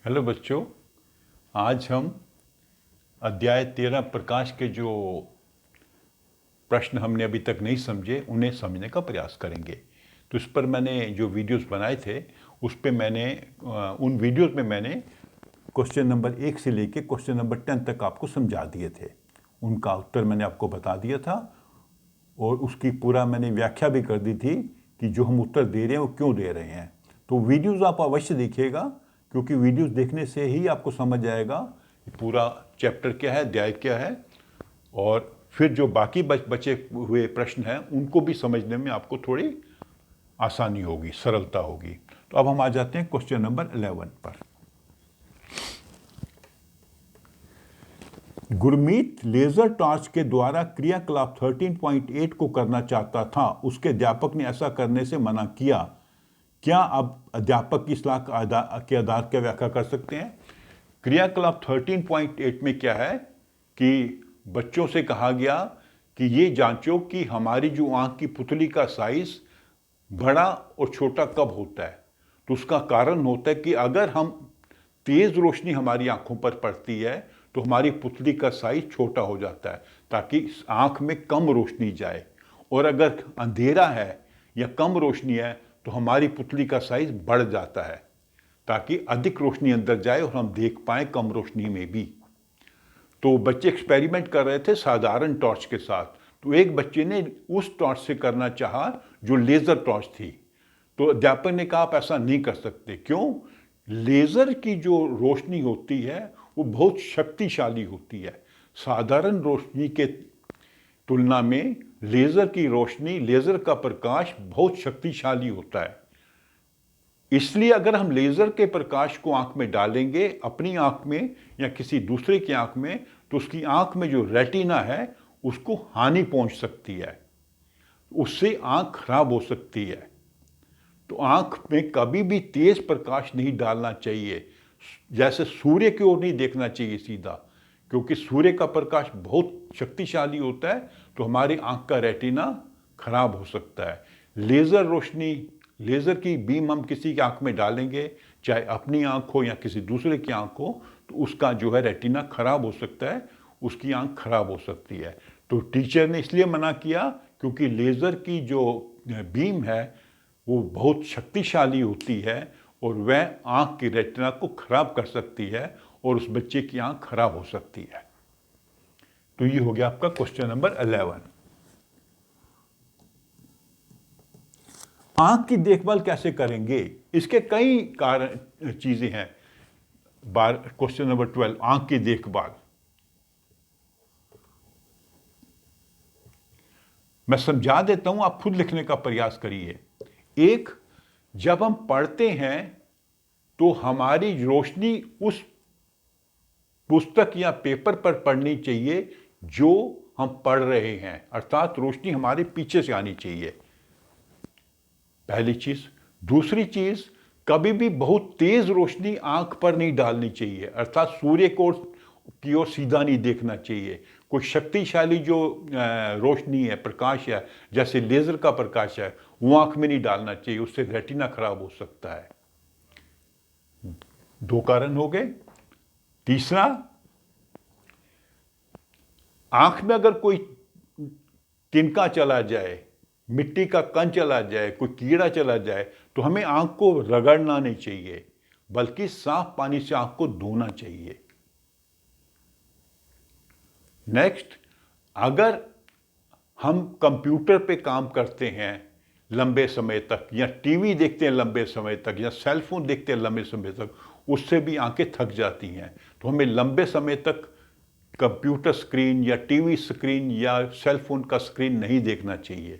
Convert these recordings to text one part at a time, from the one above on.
Hello बच्चों, आज हम अध्याय 13 प्रकाश के जो प्रश्न हमने अभी तक नहीं समझे उन्हें समझने का प्रयास करेंगे। तो इस पर मैंने जो वीडियोस बनाए थे उस पे मैंने उन वीडियोस में मैंने क्वेश्चन नंबर 1 से लेके क्वेश्चन नंबर 10 तक आपको समझा दिए थे। उनका उत्तर मैंने आपको बता दिया था और उसकी पूरा मैंने व्याख्या भी कर दी थी कि जो हम उत्तर दे रहे हैं वो क्यों दे रहे हैं। तो वीडियोस आप अवश्य देखिएगा, क्योंकि वीडियोस देखने से ही आपको समझ आएगा पूरा चैप्टर क्या है, अध्याय क्या है, और फिर जो बाकी बचे हुए प्रश्न हैं उनको भी समझने में आपको थोड़ी आसानी होगी, सरलता होगी। तो अब हम आ जाते हैं क्वेश्चन नंबर 11 पर। गुरमीत लेजर टॉर्च के द्वारा क्रियाकलाप 13.8 को करना चाहता था। उसके अध्यापक ने ऐसा करने से मना किया। क्या अब अध्यापक की सलाह के आधार पर व्याख्या कर सकते हैं? क्रियाकलाप 13.8 में क्या है कि बच्चों से कहा गया कि ये जांचो कि हमारी जो आंख की पुतली का साइज बड़ा और छोटा कब होता है। तो उसका कारण होता है कि अगर हम तेज रोशनी हमारी आंखों पर पड़ती है तो हमारी पुतली का साइज छोटा हो जाता है ताकि आंख में कम रोशनी जाए, और अगर अंधेरा है या कम रोशनी है तो हमारी पुतली का साइज बढ़ जाता है ताकि अधिक रोशनी अंदर जाए और हम देख पाए कम रोशनी में भी। तो बच्चे एक्सपेरिमेंट कर रहे थे साधारण टॉर्च के साथ। तो एक बच्चे ने उस टॉर्च से करना चाहा जो लेजर टॉर्च थी। तो अध्यापक ने कहा आप ऐसा नहीं कर सकते। क्यों? लेजर की जो रोशनी होती है वो बहुत शक्तिशाली होती है। साधारण रोशनी के तुलना में लेजर की रोशनी, लेजर का प्रकाश बहुत शक्तिशाली होता है। इसलिए अगर हम लेजर के प्रकाश को आंख में डालेंगे, अपनी आंख में या किसी दूसरे की आंख में, तो उसकी आंख में जो रेटिना है उसको हानि पहुंच सकती है, उससे आंख खराब हो सकती है। तो आंख में कभी भी तेज प्रकाश नहीं डालना चाहिए, जैसे सूर्य की ओर नहीं देखना चाहिए सीधा, क्योंकि सूर्य का प्रकाश बहुत शक्तिशाली होता है तो हमारी आंख का रेटिना खराब हो सकता है। लेजर रोशनी, लेजर की बीम हम किसी की आंख में डालेंगे, चाहे अपनी आंख हो या किसी दूसरे की आंख हो, तो उसका जो है रेटिना खराब हो सकता है, उसकी आंख खराब हो सकती है। तो टीचर ने इसलिए मना किया क्योंकि लेजर की जो बीम है वो बहुत शक्तिशाली होती है और वह आंख की रेटिना को खराब कर सकती है और उस बच्चे की आंख खराब हो सकती है। तो ये हो गया आपका क्वेश्चन नंबर 11। आंख की देखभाल कैसे करेंगे? इसके कई कारण चीजें हैं। क्वेश्चन नंबर 12, आंख की देखभाल। मैं समझा देता हूं, आप खुद लिखने का प्रयास करिए। एक, जब हम पढ़ते हैं तो हमारी रोशनी उस पुस्तक या पेपर पर पड़नी चाहिए जो हम पढ़ रहे हैं, अर्थात रोशनी हमारे पीछे से आनी चाहिए, पहली चीज। दूसरी चीज, कभी भी बहुत तेज रोशनी आंख पर नहीं डालनी चाहिए, अर्थात सूर्य की ओर सीधा नहीं देखना चाहिए। कोई शक्तिशाली जो रोशनी है, प्रकाश है, जैसे लेजर का प्रकाश है, वो आंख में नहीं डालना चाहिए, उससे रेटिना खराब हो सकता है। दो कारण हो गए। तीसरा, आंख में अगर कोई तिनका चला जाए, मिट्टी का कण चला जाए, कोई कीड़ा चला जाए, तो हमें आंख को रगड़ना नहीं चाहिए, बल्कि साफ पानी से आंख को धोना चाहिए। नेक्स्ट, अगर हम कंप्यूटर पे काम करते हैं लंबे समय तक, या टीवी देखते हैं लंबे समय तक, या सेल फोन देखते हैं लंबे समय तक, उससे भी आंखें थक जाती हैं। तो हमें लंबे समय तक कंप्यूटर स्क्रीन या टीवी स्क्रीन या सेल फोन का स्क्रीन नहीं देखना चाहिए।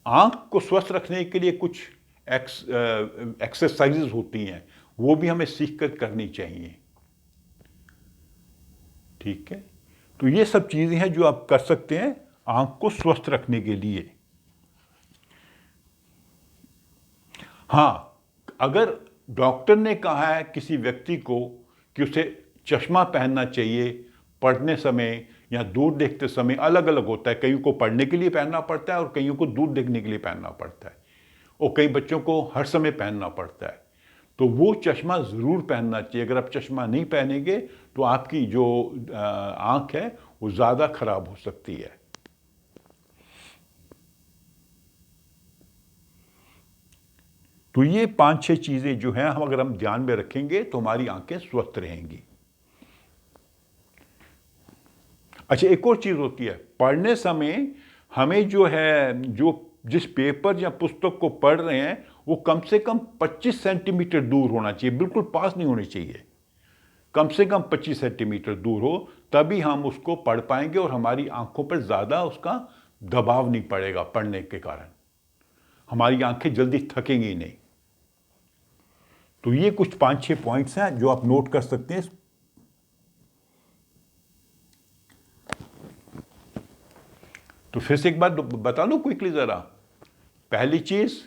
आंख को स्वस्थ रखने के लिए कुछ एक्सरसाइजेज होती हैं, वो भी हमें सीख कर करनी चाहिए। ठीक है, तो ये सब चीजें हैं जो आप कर सकते हैं आंख को स्वस्थ रखने के लिए। हां, अगर डॉक्टर ने कहा है किसी व्यक्ति को कि उसे चश्मा पहनना चाहिए पढ़ने समय या दूर देखते समय, अलग अलग होता है, कईयों को पढ़ने के लिए पहनना पड़ता है और कईयों को दूर देखने के लिए पहनना पड़ता है, और कई बच्चों को हर समय पहनना पड़ता है। तो वो चश्मा ज़रूर पहनना चाहिए। अगर आप चश्मा नहीं पहनेंगे तो आपकी जो आँख है वो ज़्यादा खराब हो सकती है। तो ये 5-6 चीज़ें जो हैं हम अगर हम ध्यान में रखेंगे तो हमारी आंखें स्वस्थ रहेंगी। अच्छा, एक और चीज़ होती है, पढ़ने समय हमें जो है, जिस पेपर या पुस्तक को पढ़ रहे हैं वो कम से कम 25 सेंटीमीटर दूर होना चाहिए, बिल्कुल पास नहीं होनी चाहिए। कम से कम 25 सेंटीमीटर दूर हो, तभी हम उसको पढ़ पाएंगे और हमारी आंखों पर ज़्यादा उसका दबाव नहीं पड़ेगा। पढ़ने के कारण हमारी आंखें जल्दी थकेंगी नहीं। तो ये कुछ 5-6 पॉइंट्स हैं जो आप नोट कर सकते हैं। तो फिर से एक बात बता दो क्विकली ज़रा। पहली चीज़,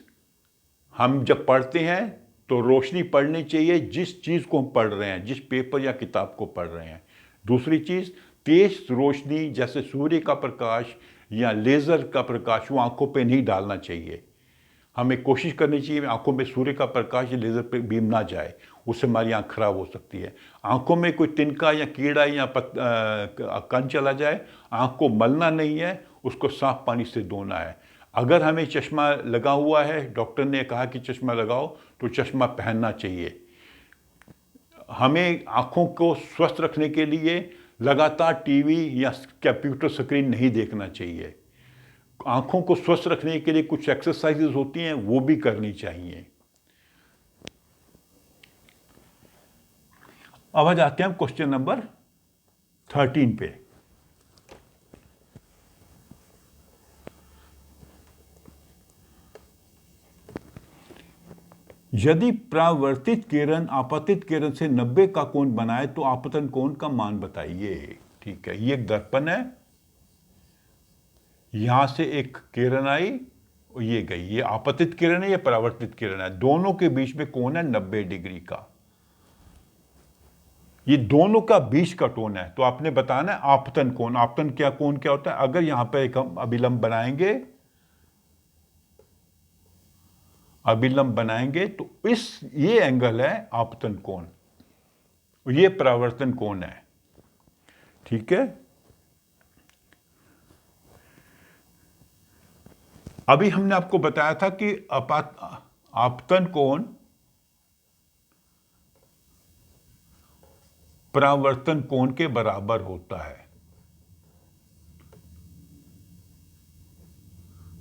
हम जब पढ़ते हैं तो रोशनी पड़नी चाहिए जिस चीज़ को हम पढ़ रहे हैं, जिस पेपर या किताब को पढ़ रहे हैं। दूसरी चीज़, तेज रोशनी जैसे सूर्य का प्रकाश या लेज़र का प्रकाश वो आंखों पे नहीं डालना चाहिए। हमें कोशिश करनी चाहिए आंखों में सूर्य का प्रकाश या लेज़र पे बीम ना जाए, उससे हमारी आंख खराब हो सकती है। आंखों में कोई तिनका या कीड़ा या कण चला जाए, आंख को मलना नहीं है, उसको साफ पानी से धोना है। अगर हमें चश्मा लगा हुआ है, डॉक्टर ने कहा कि चश्मा लगाओ, तो चश्मा पहनना चाहिए। हमें आंखों को स्वस्थ रखने के लिए लगातार टीवी या कंप्यूटर स्क्रीन नहीं देखना चाहिए। आंखों को स्वस्थ रखने के लिए कुछ एक्सरसाइजेज होती हैं, वो भी करनी चाहिए। अब आ जाते हैं क्वेश्चन नंबर 13 पे। यदि परावर्तित किरण आपतित किरण से 90 का कोण बनाए तो आपतन कोण का मान बताइए। ठीक है, ये एक दर्पण है, यहां से एक किरण आई और ये गई। ये आपतित किरण है, ये परावर्तित किरण है। दोनों के बीच में कोण है 90 डिग्री का। ये दोनों का बीच का कोण है, तो आपने बताना है आपतन कोण। आपतन क्या कोण क्या होता है? अगर यहां पर एक हम अभिलंब बनाएंगे, तो ये एंगल है आपतन कोण, ये परावर्तन कोण है। ठीक है, अभी हमने आपको बताया था कि आपतन कोण परावर्तन कोण के बराबर होता है।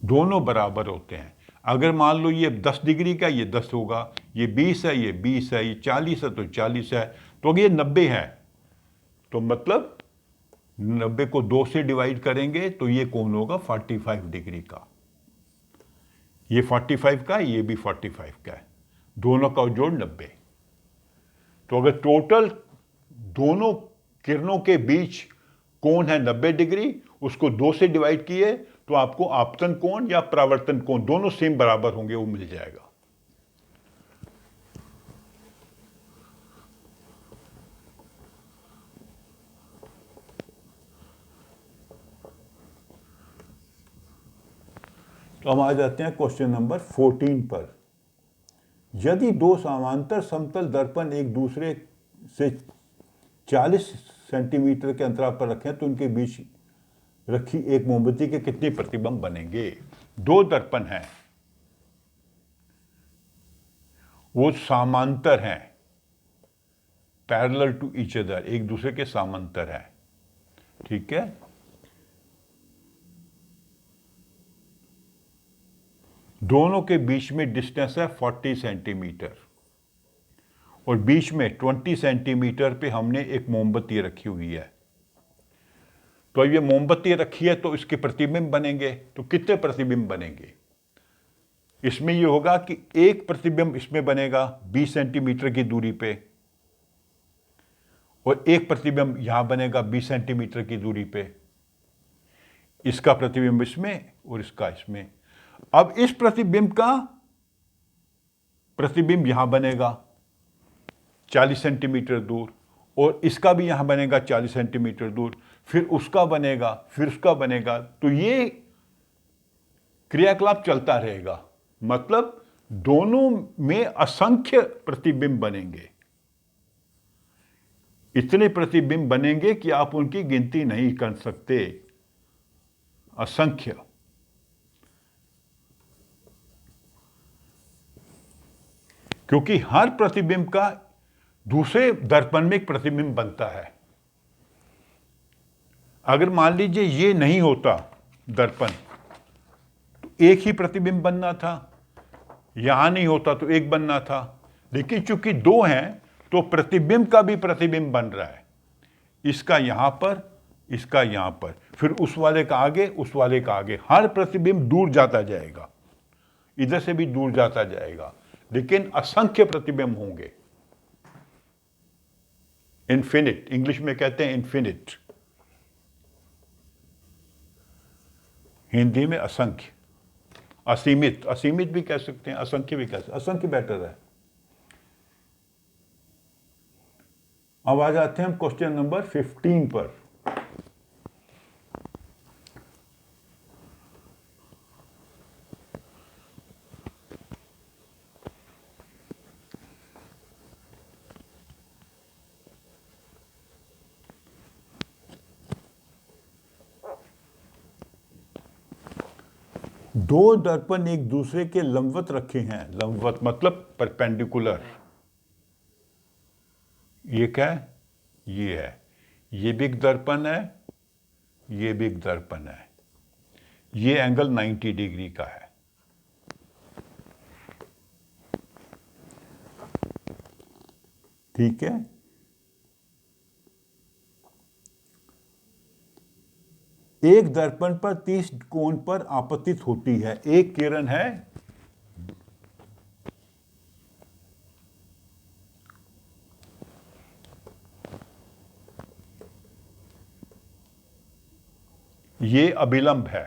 दोनों बराबर होते हैं। अगर मान लो ये 10 डिग्री का, ये 10 होगा, ये 20 है, ये 20 है, ये 40 है तो 40 है, तो अगर ये 90 है तो मतलब 90 को 2 से डिवाइड करेंगे तो ये कोण होगा 45 डिग्री का। ये 45 का, ये भी 45 का है, दोनों का जोड़ 90। तो अगर टोटल दोनों किरणों के बीच कोण है 90 डिग्री, उसको 2 से डिवाइड किए तो आपको आपतन कोण या परावर्तन कोण दोनों सेम बराबर होंगे, वो मिल जाएगा। तो हम आ जाते हैं क्वेश्चन नंबर 14 पर। यदि दो समांतर समतल दर्पण एक दूसरे से 40 सेंटीमीटर के अंतराल पर रखें तो उनके बीच रखी एक मोमबत्ती के कितने प्रतिबिंब बनेंगे? दो दर्पण हैं, वो समांतर हैं, पैरेलल टू ईच अदर, एक दूसरे के समांतर हैं। ठीक है, दोनों के बीच में डिस्टेंस है 40 सेंटीमीटर और बीच में 20 सेंटीमीटर पे हमने एक मोमबत्ती रखी हुई है। तो ये मोमबत्ती रखी है तो इसके प्रतिबिंब बनेंगे, तो कितने प्रतिबिंब बनेंगे? इसमें ये होगा कि एक प्रतिबिंब इसमें बनेगा 20 सेंटीमीटर की दूरी पे और एक प्रतिबिंब यहां बनेगा 20 सेंटीमीटर की दूरी पे। इसका प्रतिबिंब इसमें और इसका इसमें। अब इस प्रतिबिंब का प्रतिबिंब यहां बनेगा 40 सेंटीमीटर दूर और इसका भी यहां बनेगा 40 सेंटीमीटर दूर, फिर उसका बनेगा, फिर उसका बनेगा। तो ये क्रियाकलाप चलता रहेगा, मतलब दोनों में असंख्य प्रतिबिंब बनेंगे, इतने प्रतिबिंब बनेंगे कि आप उनकी गिनती नहीं कर सकते, असंख्य। क्योंकि हर प्रतिबिंब का दूसरे दर्पण में एक प्रतिबिंब बनता है। अगर मान लीजिए ये नहीं होता दर्पण, तो एक ही प्रतिबिंब बनना था, यहां नहीं होता तो एक बनना था, लेकिन चूंकि दो हैं तो प्रतिबिंब का भी प्रतिबिंब बन रहा है, इसका यहां पर, इसका यहां पर, फिर उस वाले का आगे, उस वाले का आगे, हर प्रतिबिंब दूर जाता जाएगा, इधर से भी दूर जाता जाएगा, लेकिन असंख्य प्रतिबिंब होंगे। इन्फिनिट, इंग्लिश में कहते हैं इन्फिनिट, हिंदी में असंख्य, असीमित, असीमित भी कह सकते हैं, असंख्य भी कह सकते हैं, असंख्य बेटर है। अब आ जाते हैं हम क्वेश्चन नंबर 15 पर। दो दर्पण एक दूसरे के लंबवत रखे हैं, लंबवत मतलब परपेंडिकुलर। ये क्या है? ये है, ये भी एक दर्पण है, ये भी एक दर्पण है, ये एंगल 90 डिग्री का है। ठीक है, एक दर्पण पर 30 कोण पर आपतित होती है, एक किरण है, ये अभिलंब है,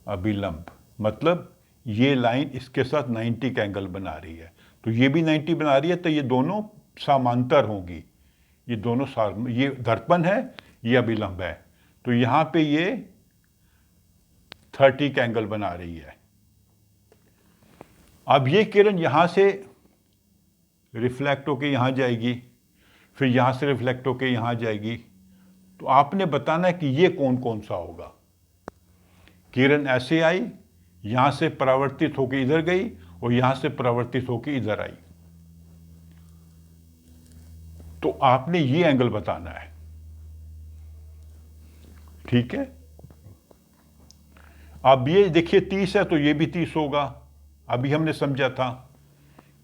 अभिलंब मतलब ये लाइन इसके साथ 90 का एंगल बना रही है, तो ये भी 90 बना रही है, तो ये दोनों समांतर होंगी, ये दोनों ये दर्पण है, ये अभिलंब है, तो यहां पे ये 30 का एंगल बना रही है। अब ये किरण यहां से रिफ्लेक्ट होके यहां जाएगी, फिर यहां से रिफ्लेक्ट होके यहां जाएगी, तो आपने बताना है कि ये कौन कौन सा होगा। किरण ऐसे आई, यहां से परावर्तित होकर इधर गई और यहां से परावर्तित होकर इधर आई, तो आपने ये एंगल बताना है। ठीक है, अब ये देखिए 30 है तो ये भी 30 होगा। अभी हमने समझा था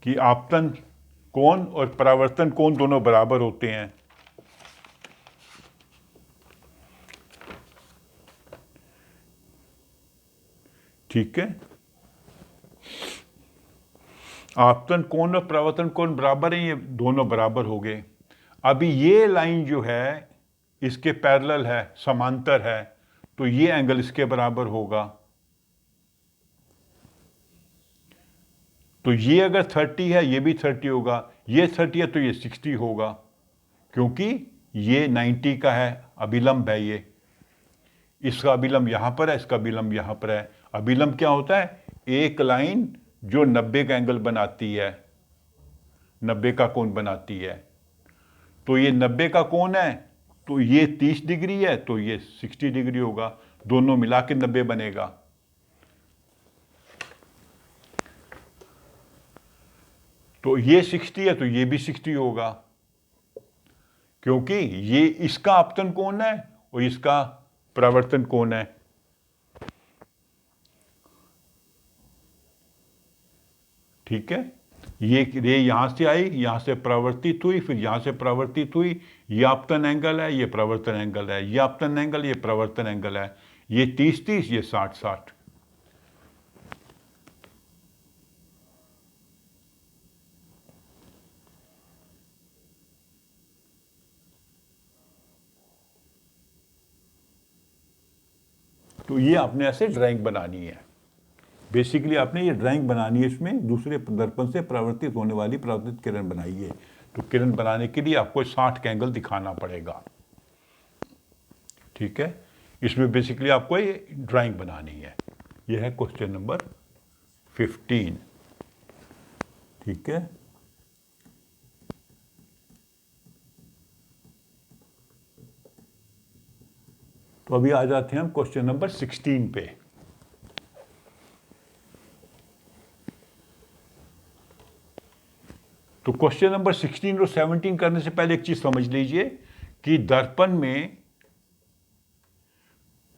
कि आपतन कोण और परावर्तन कोण दोनों बराबर होते हैं। ठीक है, आपतन कोण और परावर्तन कोण बराबर हैं, ये दोनों बराबर हो गए। अभी ये लाइन जो है इसके पैरेलल है, समांतर है, तो ये एंगल इसके बराबर होगा। तो ये अगर 30 है, ये भी 30 होगा, ये 30 है तो ये 60 होगा, क्योंकि ये 90 का है, अभिलंब है ये, इसका अभिलंब यहां पर है, इसका अभिलंब यहां पर है। अभिलंब क्या होता है? एक लाइन जो 90 का एंगल बनाती है, 90 का कोण बनाती है, तो ये 90 का कोण है, तो ये 30 डिग्री है, तो ये 60 डिग्री होगा, दोनों मिला के 90 बनेगा। तो ये 60 है तो ये भी 60 होगा, क्योंकि ये इसका आपतन कोण है और इसका परावर्तन कोण है। ठीक है, ये रे यहां से आई, यहां से परावर्तित हुई, फिर यहां से परावर्तित हुई, ये आपतन एंगल है, ये परावर्तन एंगल है, ये आपतन एंगल, ये परावर्तन एंगल है, ये 30-30, ये 60-60। तो ये आपने ऐसे ड्राइंग बनानी है। बेसिकली आपने ये ड्राइंग बनानी है, इसमें दूसरे दर्पण से परावर्तित होने वाली परावर्तित किरण बनाइए। तो किरण बनाने के लिए आपको 60 का एंगल दिखाना पड़ेगा। ठीक है, इसमें बेसिकली आपको ये ड्राइंग बनानी है। यह है क्वेश्चन नंबर 15। ठीक है, तो अभी आ जाते हैं हम क्वेश्चन नंबर 16 पे। तो क्वेश्चन नंबर 16 और 17 करने से पहले एक चीज समझ लीजिए कि दर्पण में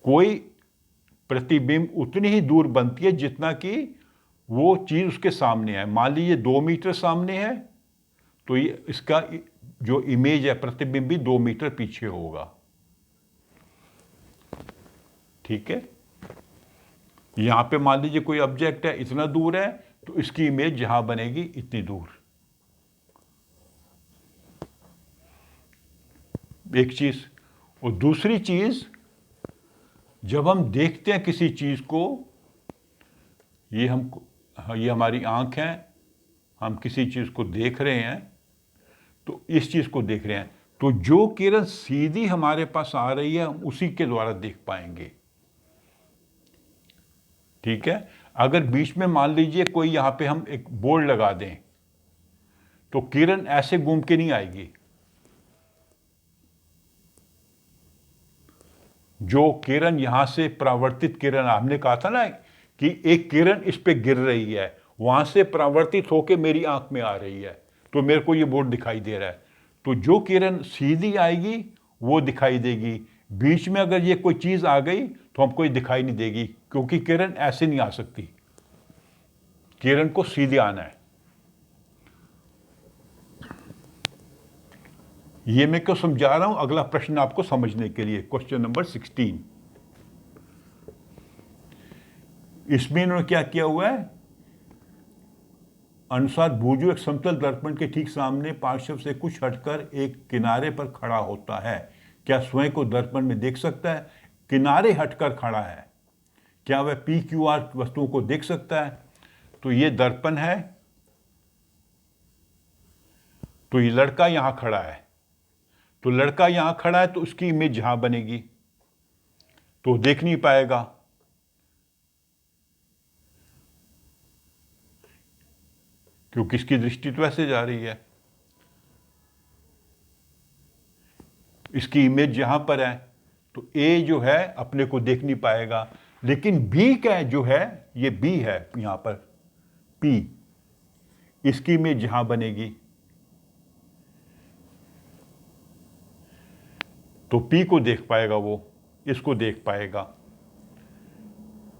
कोई प्रतिबिंब उतनी ही दूर बनती है जितना कि वो चीज उसके सामने है। मान लीजिए 2 मीटर सामने है, तो ये इसका जो इमेज है, प्रतिबिंब भी 2 मीटर पीछे होगा। ठीक है, यहां पे मान लीजिए कोई ऑब्जेक्ट है, इतना दूर है, तो इसकी इमेज जहां बनेगी इतनी दूर। एक चीज। और दूसरी चीज, जब हम देखते हैं किसी चीज को, ये हमारी आंख है, हम किसी चीज को देख रहे हैं, तो इस चीज को देख रहे हैं, तो जो किरण सीधी हमारे पास आ रही है हम उसी के द्वारा देख पाएंगे। ठीक है, अगर बीच में मान लीजिए कोई यहां पे हम एक बोर्ड लगा दें, तो किरण ऐसे घूम के नहीं आएगी। जो किरण यहां से परावर्तित किरण, हमने कहा था ना कि एक किरण इस पे गिर रही है, वहां से परावर्तित होकर मेरी आंख में आ रही है, तो मेरे को ये बोर्ड दिखाई दे रहा है। तो जो किरण सीधी आएगी वो दिखाई देगी, बीच में अगर ये कोई चीज आ गई तो हमको ये दिखाई नहीं देगी, क्योंकि किरण ऐसे नहीं आ सकती, किरण को सीधे आना है। ये मैं क्यों समझा रहा हूं, अगला प्रश्न आपको समझने के लिए। क्वेश्चन नंबर 16, इसमें इन्होंने क्या किया हुआ है, अनुसार भुजो एक समतल दर्पण के ठीक सामने पार्श्व से कुछ हटकर एक किनारे पर खड़ा होता है। क्या स्वयं को दर्पण में देख सकता है? किनारे हटकर खड़ा है, क्या वह PQR वस्तुओं को देख सकता है? तो ये दर्पण है, तो ये लड़का यहां खड़ा है, तो लड़का यहां खड़ा है, तो उसकी इमेज जहां बनेगी तो देख नहीं पाएगा। क्योंकि इसकी दृष्टि तो ऐसे जा रही है, इसकी इमेज यहां पर है, तो ए जो है अपने को देख नहीं पाएगा। लेकिन बी का जो है, ये बी है यहां पर, पी, इसकी इमेज जहां बनेगी तो पी को देख पाएगा, वो इसको देख पाएगा।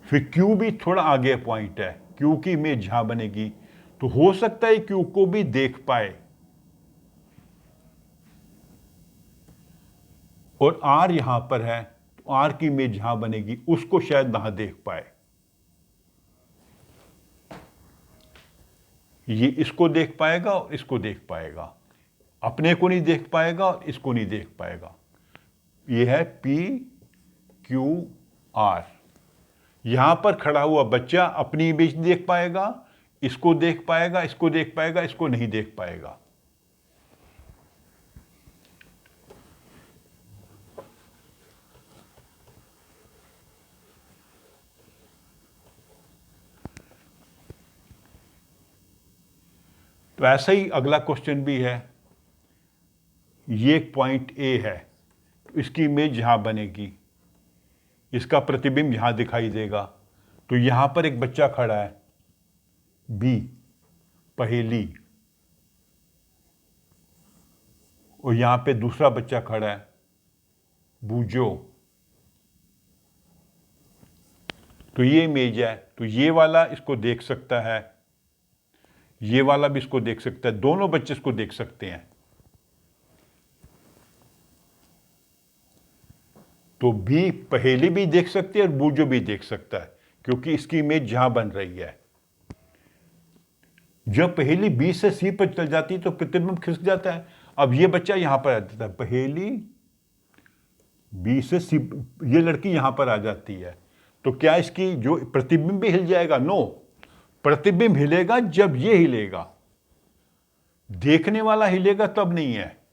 फिर क्यू भी थोड़ा आगे पॉइंट है, क्यू की इमेज जहां बनेगी, तो हो सकता है क्यू को भी देख पाए। और आर यहां पर है, तो आर की इमेज जहां बनेगी उसको शायद ना देख पाए। ये इसको देख पाएगा और इसको देख पाएगा, अपने को नहीं देख पाएगा और इसको नहीं देख पाएगा। ये है PQR। यहां पर खड़ा हुआ बच्चा अपनी इमेज नहीं देख पाएगा, इसको देख पाएगा, इसको देख पाएगा, इसको नहीं देख पाएगा। तो ऐसा ही अगला क्वेश्चन भी है। ये एक पॉइंट ए है, तो इसकी इमेज यहां बनेगी, इसका प्रतिबिंब यहां दिखाई देगा। तो यहां पर एक बच्चा खड़ा है, बी, पहेली, और यहां पे दूसरा बच्चा खड़ा है, बूजो। तो ये इमेज है, तो ये वाला इसको देख सकता है, ये वाला भी इसको देख सकता है, दोनों बच्चे इसको देख सकते हैं। तो बी, पहेली भी देख सकती है और बूजो भी देख सकता है, क्योंकि इसकी इमेज जहां बन रही है। जब पहेली बी से सी पर चल जाती है तो प्रतिबिंब खिसक जाता है। अब ये बच्चा यहां पर आ जाता है, पहेली बी से सी, ये लड़की यहां पर आ जाती है, तो क्या इसकी जो प्रतिबिंब भी हिल जाएगा? नो, प्रतिबिंब हिलेगा जब ये हिलेगा, देखने वाला हिलेगा तब नहीं है।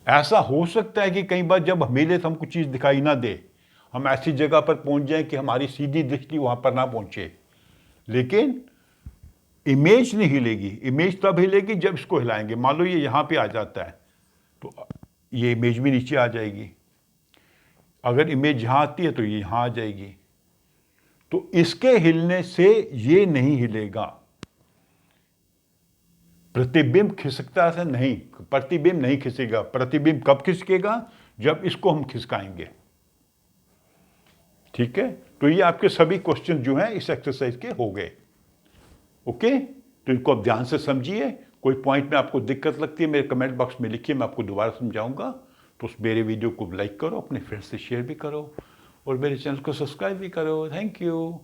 ऐसा हो सकता है कि कई बार जब हम हिले तो हमको चीज दिखाई ना दे, हम ऐसी जगह पर पहुंच जाएं कि हमारी सीधी दृष्टि वहां पर ना पहुंचे। लेकिन इमेज नहीं हिलेगी। इमेज तब हिलेगी जब इसको हिलाएंगे। मान लो ये यहाँ पे आ जाता है तो ये इमेज भी नीचे आ जाएगी। अगर इमेज यहाँ आती है तो ये यहाँ आ जाएगी। तो इसके हिलने से ये नहीं हिलेगा। प्रतिबिंब खिसकता है नहीं, प्रतिबिंब नहीं खिसकेगा। प्रतिबिंब कब खिसकेगा? जब इसको हम खिसकाएंगे। ठीक है, तो ये आपके सभी क्वेश्चन जो हैं इस एक्सरसाइज के हो गए। ओके, तो इनको आप ध्यान से समझिए। कोई पॉइंट में आपको दिक्कत लगती है मेरे कमेंट बॉक्स में लिखिए, मैं आपको दोबारा समझाऊंगा। तो उस मेरे वीडियो को लाइक करो, अपने फ्रेंड्स से शेयर भी करो और मेरे चैनल को सब्सक्राइब भी करो। Thank you.